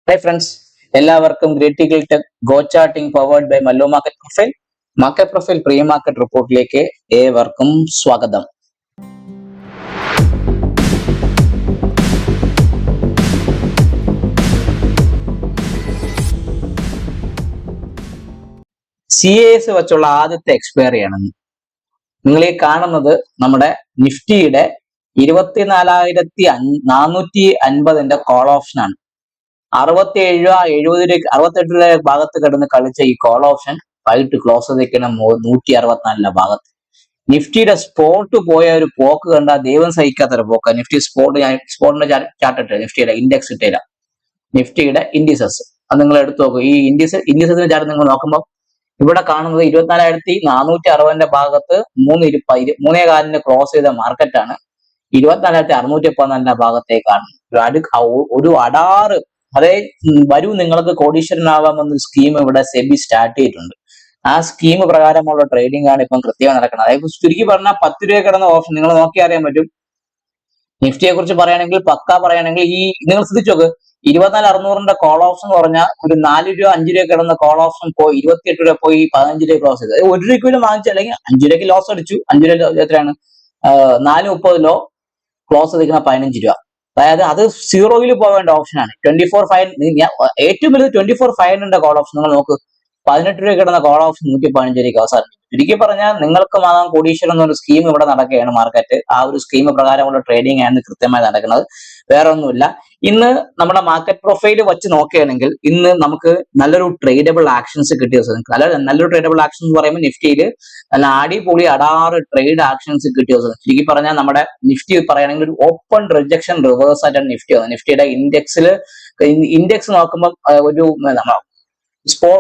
Hi friends, എല്ലാവർക്കും ഗ്രീറ്റിക്കൽ tech go charting powered by Mallu market profile pre market റിപ്പോർട്ടിലേക്ക് ഏവർക്കും സ്വാഗതം. CAS വെച്ചുള്ള ആദ്യത്തെ എക്സ്പയറി ആണ് നിങ്ങൾ ഈ കാണുന്നത്. നമ്മുടെ നിഫ്റ്റിയുടെ 24,450 കോൾ ഓപ്ഷൻ ആണ്. 67 രൂപ 70 രൂപ 68 രൂപ ഭാഗത്ത് കിടന്ന് കളിച്ച ഈ കോൾ ഓപ്ഷൻ വൈകിട്ട് ക്ലോസ് ചെയ്തിരിക്കുന്ന 164 ഭാഗത്ത്. നിഫ്റ്റിയുടെ സ്പോട്ട് പോയ ഒരു പോക്ക് കണ്ട ദൈവം സഹിക്കാത്തൊരു പോക്ക്. നിഫ്റ്റി സ്പോട്ടിന്റെ ചാർട്ട് ഇട്ട നിഫ്റ്റിയുടെ ഇൻഡെക്സ് ഇട്ടേല, നിഫ്റ്റിയുടെ ഇൻഡിസസ് അത് നിങ്ങൾ എടുത്തു നോക്കും. ഈ ഇൻഡിസസിന്റെ ചാർട്ട് നിങ്ങൾ നോക്കുമ്പോൾ ഇവിടെ കാണുന്നത് 24,460 ഭാഗത്ത് 3.4 ക്ലോസ് ചെയ്ത മാർക്കറ്റാണ്. 24,614 ഭാഗത്തേക്കാണ് ഒരു അടാറ്. അതായത് വരൂ നിങ്ങൾക്ക് കോടീശ്വരനാവാമെന്ന സ്കീം ഇവിടെ സെബി സ്റ്റാർട്ട് ചെയ്തിട്ടുണ്ട്. ആ സ്കീം പ്രകാരമുള്ള ട്രേഡിംഗ് ആണ് ഇപ്പം കൃത്യമായി നടക്കുന്നത്. അതായത് ചുരുക്കി പറഞ്ഞാൽ 10 രൂപ കിടന്ന ഓപ്ഷൻ നിങ്ങൾ നോക്കി അറിയാൻ പറ്റും. നിഫ്റ്റിയെ കുറിച്ച് പറയുകയാണെങ്കിൽ പക്ക പറയുകയാണെങ്കിൽ ഈ നിങ്ങൾ ശ്രദ്ധിച്ചു നോക്ക്, 24,600 കോൾ ഓപ്ഷൻ എന്ന് പറഞ്ഞാൽ ഒരു 4 രൂപ 5 രൂപ കിടന്ന കോൾ ഓപ്ഷൻ പോയി 28 രൂപ പോയി 15 രൂപ ക്ലോസ് ചെയ്ത് 1 രൂപയ്ക്ക് വാങ്ങിച്ചു, അല്ലെങ്കിൽ 5 രൂപയ്ക്ക് ലോസ് അടിച്ചു. 5 രൂപ എത്രയാണ്? 4.30 ക്ലോസ് ചെയ്തിരിക്കുന്ന 15 രൂപ. അതായത് അത് സീറോയിൽ പോവേണ്ട ഓപ്ഷനാണ്. 24,500 ഏറ്റവും വലുത് 24,500 കോൾ ഓപ്ഷൻ നിങ്ങൾ നോക്ക്. 18 രൂപ കിടന്ന കോൾ ഓപ്ഷൻ 115 രൂപയ്ക്ക് അവസാനിച്ചു. ചുരുക്കി പറഞ്ഞാൽ നിങ്ങൾക്ക് വാങ്ങാൻ കോടീശ്വരൻ എന്നൊരു സ്കീം ഇവിടെ നടക്കുകയാണ് മാർക്കറ്റ്. ആ ഒരു സ്കീം പ്രകാരമുള്ള ട്രേഡിംഗ് ആണ് കൃത്യമായി നടക്കുന്നത്, വേറെ ഒന്നുമില്ല. ഇന്ന് നമ്മുടെ മാർക്കറ്റ് പ്രൊഫൈൽ വെച്ച് നോക്കുകയാണെങ്കിൽ ഇന്ന് നമുക്ക് നല്ലൊരു ട്രേഡബിൾ ആക്ഷൻസ് കിട്ടിയ ദിവസം. നല്ലൊരു ട്രേഡബിൾ ആക്ഷൻ എന്ന് പറയുമ്പോൾ നിഫ്റ്റിയിൽ നല്ല അടിപൊളി അടാറ് ട്രേഡ് ആക്ഷൻസ് കിട്ടിയ ദിവസം. ചുരുക്കി പറഞ്ഞാൽ നമ്മുടെ നിഫ്റ്റി പറയുകയാണെങ്കിൽ ഒരു ഓപ്പൺ റിജക്ഷൻ റിവേഴ്സ് ആയിട്ടാണ് നിഫ്റ്റി വന്നത്. നിഫ്റ്റിയുടെ ഇൻഡെക്സ് നോക്കുമ്പോൾ ഒരു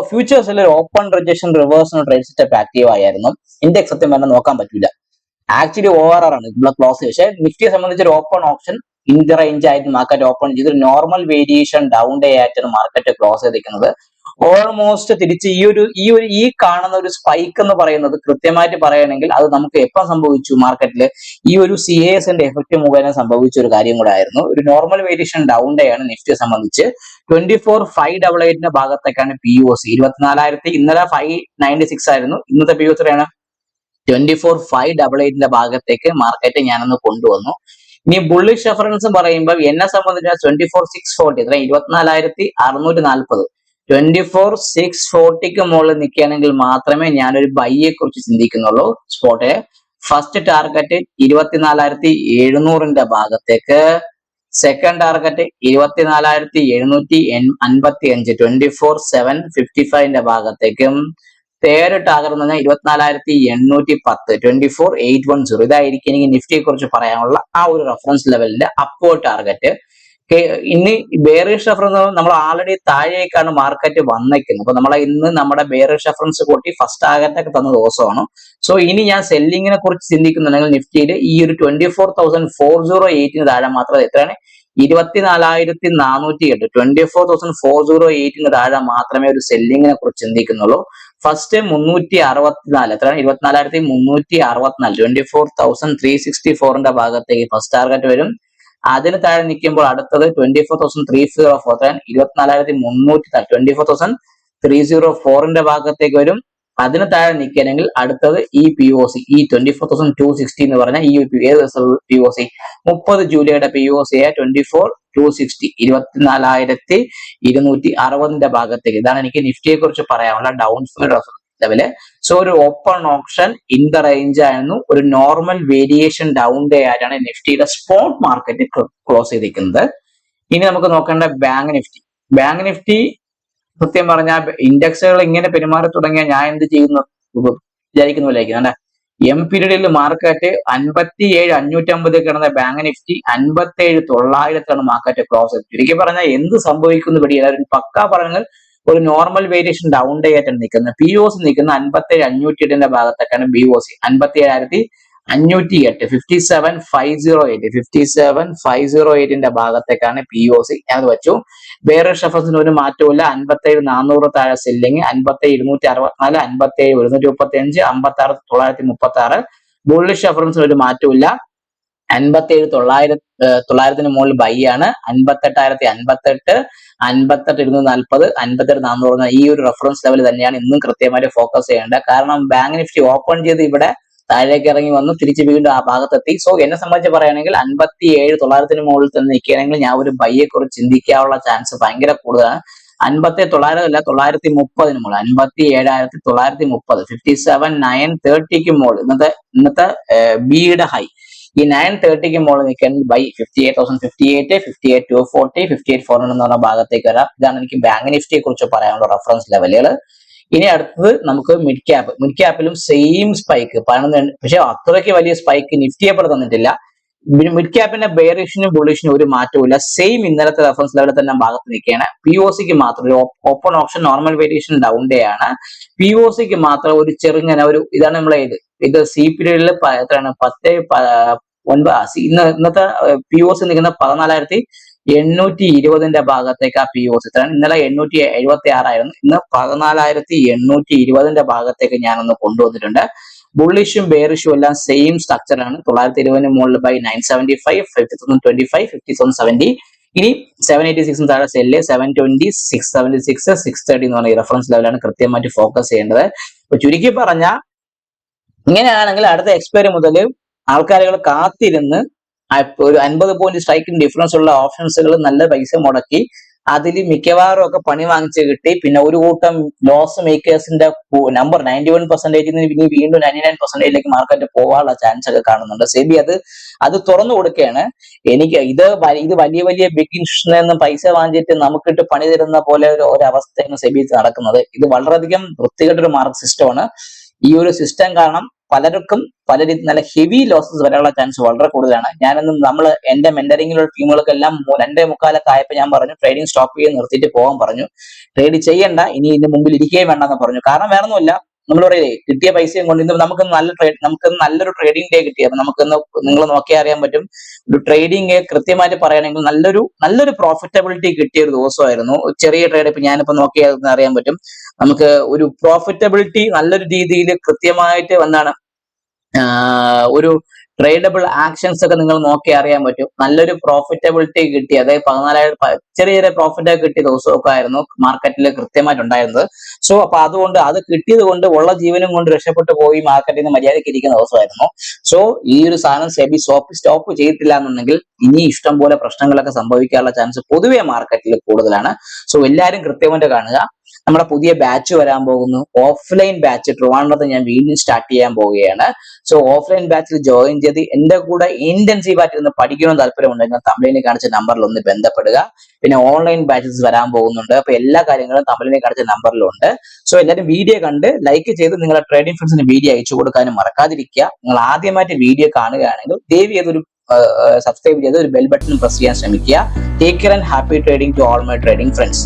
ഫ്യൂച്ചേഴ്സിൽ ഒരു open rejection reverse trade setup active ആയിരുന്നു. ഇൻഡെക്സ് സത്യം പറഞ്ഞാൽ നോക്കാൻ പറ്റില്ല, ആക്ച്വലി ORR ആണ് ഇവിടെ ക്ലോസ്. പക്ഷേ നിഫ്റ്റിയെ സംബന്ധിച്ച് ഒരു open option in the range ആയിട്ട് മാർക്കറ്റ് ഓപ്പൺ ചെയ്ത് നോർമൽ വേരിയേഷൻ ഡൗൺ ഡേ ആയിട്ടാണ് മാർക്കറ്റ് ക്ലോസ് ചെയ്തിരിക്കുന്നത്. ഓൾമോസ്റ്റ് തിരിച്ച് ഈ കാണുന്ന ഒരു സ്പൈക്ക് എന്ന് പറയുന്നത് കൃത്യമായിട്ട് പറയുകയാണെങ്കിൽ അത് നമുക്ക് എപ്പം സംഭവിച്ചു? മാർക്കറ്റിൽ ഈ ഒരു CASന്റെ എഫക്ട് മുഖേന സംഭവിച്ച ഒരു കാര്യം കൂടെ ആയിരുന്നു. ഒരു നോർമൽ വേരിയേഷൻ ഡൗൺ ഡേ ആണ് നിഫ്റ്റിയെ സംബന്ധിച്ച്. 24,588 ഭാഗത്തേക്കാണ് POC. 24,000 ഇന്നലെ 596 ആയിരുന്നു. ഇന്നത്തെ POC ആണ് 24,588 ഭാഗത്തേക്ക് മാർക്കറ്റ് ഞാനൊന്ന് കൊണ്ടുവന്നു. ഇനി ബുള്ളിഷ് റെഫറൻസ് പറയുമ്പോൾ എന്നെ സംബന്ധിച്ച് 24,640 എത്ര 24,640 24,640 മുകളിൽ നിൽക്കുകയാണെങ്കിൽ മാത്രമേ ഞാനൊരു ബൈയെ കുറിച്ച് ചിന്തിക്കുന്നുള്ളൂ. സ്പോട്ടെ ഫസ്റ്റ് ടാർഗറ്റ് 24,700 ഭാഗത്തേക്ക്, സെക്കൻഡ് ടാർഗറ്റ് 24,755 24,755 ഭാഗത്തേക്കും, തേർഡ് ടാർഗറ്റ് എന്ന് പറഞ്ഞാൽ 24,810 24,810. ഇതായിരിക്കും എനിക്ക് നിഫ്റ്റിയെ കുറിച്ച് പറയാനുള്ള ആ ഒരു റെഫറൻസ് ലെവലിന്റെ അപ്വേർഡ് ടാർഗറ്റ്. ഇനി ബെയറിഷ് റെഫറൻസ് നമ്മൾ ആൾറെഡി താഴേക്കാണ് മാർക്കറ്റ് വന്നേക്കുന്നത്. അപ്പൊ നമ്മളെ ഇന്ന് നമ്മുടെ ബെയറിഷ് റെഫറൻസ് കൂട്ടി ഫസ്റ്റ് ടാർഗറ്റ് ഒക്കെ തന്ന ദിവസമാണ്. സോ ഇനി ഞാൻ സെല്ലിങ്ങിനെ കുറിച്ച് ചിന്തിക്കുന്നുണ്ടെങ്കിൽ നിഫ്റ്റിയിൽ ഈ ഒരു 24,408 താഴെ മാത്രം എത്രയാണ് 24,408 24,408 താഴെ മാത്രമേ ഒരു സെല്ലിങ്ങിനെ കുറിച്ച് ചിന്തിക്കുന്നുള്ളൂ. ഫസ്റ്റ് 364 എത്രയാണ് 24,364 24,364 ഭാഗത്തേക്ക് ഫസ്റ്റ് ടാർഗറ്റ് വരും. അതിന് താഴെ നിൽക്കുമ്പോൾ അടുത്തത് 24,304 24,304 ഭാഗത്തേക്ക് വരും. അതിന് താഴെ നിൽക്കുകയാണെങ്കിൽ അടുത്തത് ഈ POC ഈ 24,260 എന്ന് പറഞ്ഞാൽ ഈ ഏത് POC 30 ജൂലൈയുടെ POC 24,260 24,260 ഭാഗത്തേക്ക്. ഇതാണ് എനിക്ക് നിഫ്റ്റിയെ കുറിച്ച് പറയാനുള്ള ഡൗൺ സൈഡ് ലെവല്. സോ ഒരു open option in the range ആയിരുന്നു. ഒരു നോർമൽ വേരിയേഷൻ ഡൗൺ ഡേ ആയിട്ടാണ് നിഫ്റ്റിയുടെ സ്പോട്ട് മാർക്കറ്റ് ക്ലോസ് ചെയ്തിരിക്കുന്നത്. ഇനി നമുക്ക് നോക്കേണ്ട ബാങ്ക് നിഫ്റ്റി സത്യം പറഞ്ഞാൽ ഇൻഡെക്സുകൾ ഇങ്ങനെ പെരുമാറി തുടങ്ങിയാൽ ഞാൻ എന്ത് ചെയ്യുന്നു വിചാരിക്കുന്നില്ലായിരിക്കും. എം പീരീഡിൽ മാർക്കറ്റ് 57,550 കിടന്ന ബാങ്ക് നിഫ്റ്റി 57,900 മാർക്കറ്റ് ക്ലോസ് ചെയ്തു. ചുരുക്കി പറഞ്ഞാൽ എന്ത് സംഭവിക്കുന്നു പിടിയില്ല. പക്ക പറഞ്ഞാൽ ഒരു നോർമൽ വേരിയേഷൻ ഡൗൺ ഡേ ആയിട്ടാണ് നിൽക്കുന്നത്. POC നിൽക്കുന്ന 57,508 ഭാഗത്തേക്കാണ് BOC 57,508 57,508 ഭാഗത്തേക്കാണ് POC ഞാൻ വെച്ചു. ബെയറിഷ് റെഫറൻസിന് ഒരു മാറ്റമില്ല. 57,400 താഴെ സെല്ലിങ്, 57,264 57,135 56,936. ബുള്ളിഷ് റെഫറൻസിന് ഒരു മാറ്റമില്ല. തൊള്ളായിരത്തിന് മുകളിൽ ബൈ ആണ്. 58,058, 58,240, 58,400 ഈ ഒരു റെഫറൻസ് ലെവൽ തന്നെയാണ് ഇന്നും കൃത്യമായിട്ട് ഫോക്കസ് ചെയ്യേണ്ടത്. കാരണം ബാങ്ക് നിഫ്റ്റി ഓപ്പൺ ചെയ്ത് ഇവിടെ താഴേക്ക് ഇറങ്ങി വന്നു, തിരിച്ച് വീണ്ടും ആ ഭാഗത്തെത്തി. സോ എന്നെ സംബന്ധിച്ച് പറയുകയാണെങ്കിൽ 57,900 മുകളിൽ തന്നെ നിൽക്കുകയാണെങ്കിൽ ഞാൻ ഒരു ബൈയെ കുറിച്ച് ചിന്തിക്കാനുള്ള ചാൻസ് ഭയങ്കര കൂടുതലാണ്. 57,900 അല്ല, 930 മുകളിൽ, 57,930, 57,930 മുകളിൽ ഇന്നത്തെ ബിയുടെ ഹൈ. ഈ 930 മുകളിൽ നിൽക്കുകയാണെങ്കിൽ ബൈ 58,058, 58,240, 58,400 എന്ന് പറഞ്ഞ ഭാഗത്തേക്ക് വരാം. ഇതാണ് എനിക്ക് ബാങ്ക് നിഫ്റ്റിയെ കുറിച്ച് പറയാനുള്ള റെഫറൻസ് ലെവലുകൾ. ഇനി അടുത്തത് നമുക്ക് മിഡ് ക്യാപ്പ്. മിഡ് ക്യാപ്പിലും സെയിം സ്പൈക്ക് 11, പക്ഷെ അത്രയ്ക്ക് വലിയ സ്പൈക്ക് നിഫ്റ്റിയെ പോലെ തന്നിട്ടില്ല. മിഡ് ക്യാപ്പിന്റെ ബെയറിഷിനും ബുള്ളിഷിനും ഒരു മാറ്റവും സെയിം ഇന്നലത്തെ റെഫറൻസ് ലെവലിൽ തന്നെ ഭാഗത്ത് നിൽക്കുകയാണ്. POCക്ക് മാത്രം ഒരു open option normal variation down day ആണ്. POCക്ക് മാത്രം ഒരു ചെറുങ്ങനെ ഇതാണ് നമ്മളെ ഇത് സി പീരീഡിൽ എത്രയാണ് 10.9 ഇന്നത്തെ POC നിൽക്കുന്ന 14,820 ഭാഗത്തേക്ക് ആ POC എത്രയാണ്? ഇന്നലെ 876 ആയിരുന്നു, ഇന്ന് 14,820 ഭാഗത്തേക്ക് ഞാനൊന്ന് കൊണ്ടുവന്നിട്ടുണ്ട്. ബുള്ളിഷും ബെയറിഷും എല്ലാം സെയിം സ്ട്രക്ചർ ആണ്. 930 മുകളിൽ ബൈ 975, 50,025, 50,070. ഇനി 786 താഴെ സെല്ല് 720, 676, 630 എന്ന് പറഞ്ഞ റെഫറൻസ് ലെവലാണ് കൃത്യമായിട്ട് ഫോക്കസ് ചെയ്യേണ്ടത്. അപ്പൊ ചുരുക്കി പറഞ്ഞ ഇങ്ങനെയാണെങ്കിൽ അടുത്ത എക്സ്പയറി മുതൽ ആൾക്കാരുകൾ കാത്തിരുന്ന് ഒരു 50 പോയിന്റ് സ്ട്രൈക്കിന് ഡിഫറൻസ് ഉള്ള ഓപ്ഷൻസുകൾ നല്ല പൈസ മുടക്കി അതിൽ മിക്കവാറും ഒക്കെ പണി വാങ്ങിച്ച് കിട്ടി. പിന്നെ ഒരു കൂട്ടം ലോസ് മേക്കേഴ്സിന്റെ നമ്പർ 91% ഇനി വീണ്ടും 99%ലേക്ക് മാർക്കറ്റ് പോകാനുള്ള ചാൻസ് ഒക്കെ കാണുന്നുണ്ട്. സെബി അത് തുറന്നു കൊടുക്കുകയാണ്. എനിക്ക് ഇത് വലിയ വലിയ ബിഗ് ഇൻസ്റ്റിറ്റ്യൂഷനിൽ നിന്ന് പൈസ വാങ്ങിച്ചിട്ട് നമുക്കിട്ട് പണി തരുന്ന പോലെ ഒരു അവസ്ഥയാണ് സെബി നടക്കുന്നത്. ഇത് വളരെയധികം വൃത്തികെട്ടൊരു മാർക്ക് സിസ്റ്റമാണ്. ഈ ഒരു സിസ്റ്റം കാരണം പലർക്കും പല രീതി നല്ല ഹെവി ലോസസ് വരാനുള്ള ചാൻസ് വളരെ കൂടുതലാണ്. എന്റെ മെന്ററിംഗിലുള്ള ടീമുകൾക്കെല്ലാം 2:45 ആയപ്പോൾ ഞാൻ പറഞ്ഞു ട്രേഡിംഗ് സ്റ്റോപ്പ് ചെയ്ത് നിർത്തിയിട്ട് പോകാൻ പറഞ്ഞു. ട്രേഡ് ചെയ്യണ്ട, ഇനി ഇതിന്റെ മുമ്പിൽ ഇരിക്കുകയും വേണ്ടെന്ന് പറഞ്ഞു. കാരണം വേറെ ഒന്നുമില്ല, നമ്മൾ പറയില്ലേ കിട്ടിയ പൈസയും കൊണ്ട് ഇന്ന് നമുക്ക് നല്ലൊരു ട്രേഡിംഗ് ഡേ കിട്ടി. അപ്പൊ നിങ്ങൾ നോക്കിയാൽ അറിയാൻ പറ്റും, ഒരു ട്രേഡിംഗ് കൃത്യമായിട്ട് പറയുകയാണെങ്കിൽ നല്ലൊരു പ്രോഫിറ്റബിലിറ്റി കിട്ടിയ ഒരു ദിവസമായിരുന്നു. ചെറിയ ട്രേഡ് ഇപ്പൊ ഞാനിപ്പോ നോക്കിയാൽ അറിയാൻ പറ്റും, നമുക്ക് ഒരു പ്രോഫിറ്റബിലിറ്റി നല്ലൊരു രീതിയിൽ കൃത്യമായിട്ട് ഒരു ട്രേഡബിൾ ആക്ഷൻസ് ഒക്കെ നിങ്ങൾ നോക്കി അറിയാൻ പറ്റും. നല്ലൊരു പ്രോഫിറ്റബിലിറ്റി കിട്ടി, അതായത് 14,000 ചെറിയ പ്രോഫിറ്റ് ഒക്കെ കിട്ടിയ ദിവസമൊക്കെ ആയിരുന്നു മാർക്കറ്റിൽ കൃത്യമായിട്ടുണ്ടായിരുന്നത്. സോ അപ്പൊ അതുകൊണ്ട് അത് കിട്ടിയത് കൊണ്ട് ഉള്ള ജീവനും കൊണ്ട് രക്ഷപ്പെട്ടു പോയി മാർക്കറ്റിൽ നിന്ന് മര്യാദയ്ക്ക് ഇരിക്കുന്ന ദിവസമായിരുന്നു. സോ ഈ ഒരു സാധനം സെബി സ്റ്റോപ്പ് ചെയ്തിട്ടില്ല എന്നുണ്ടെങ്കിൽ ഇനി ഇഷ്ടം പോലെ പ്രശ്നങ്ങളൊക്കെ സംഭവിക്കാനുള്ള ചാൻസ് പൊതുവെ മാർക്കറ്റിൽ കൂടുതലാണ്. സോ എല്ലാവരും കൃത്യമായിട്ട് കാണുക. നമ്മുടെ പുതിയ ബാച്ച് വരാൻ പോകുന്നു, ഓഫ്ലൈൻ ബാച്ച് ട്രിവാൻഡ്രത്ത് ഞാൻ വീണ്ടും സ്റ്റാർട്ട് ചെയ്യാൻ പോവുകയാണ്. സോ ഓഫ്ലൈൻ ബാച്ചിൽ ജോയിൻ ചെയ്ത് എന്റെ കൂടെ ഇന്റൻസീവ് ആയിട്ട് ഇരുന്ന് പഠിക്കണമെന്ന് താല്പര്യമുണ്ടെങ്കിൽ തമിഴിനെ കാണിച്ച നമ്പറിൽ ഒന്ന് ബന്ധപ്പെടുക. പിന്നെ ഓൺലൈൻ ബാച്ചസ് വരാൻ പോകുന്നുണ്ട്. അപ്പൊ എല്ലാ കാര്യങ്ങളും തമിഴിനെ കാണിച്ച നമ്പറിലുണ്ട്. സോ എല്ലാവരും വീഡിയോ കണ്ട് ലൈക്ക് ചെയ്ത് നിങ്ങളുടെ ട്രേഡിംഗ് ഫ്രണ്ട്സിന് വീഡിയോ അയച്ചു കൊടുക്കാനും മറക്കാതിരിക്കുക. നിങ്ങൾ ആദ്യമായിട്ട് വീഡിയോ കാണുകയാണെങ്കിൽ ദയവ് ചെയ്തൊരു സബ്സ്ക്രൈബ് ചെയ്ത് ഒരു ബെൽ ബട്ടൺ പ്രസ് ചെയ്യാൻ ശ്രമിക്കുക. Take care and happy trading to all my trading friends.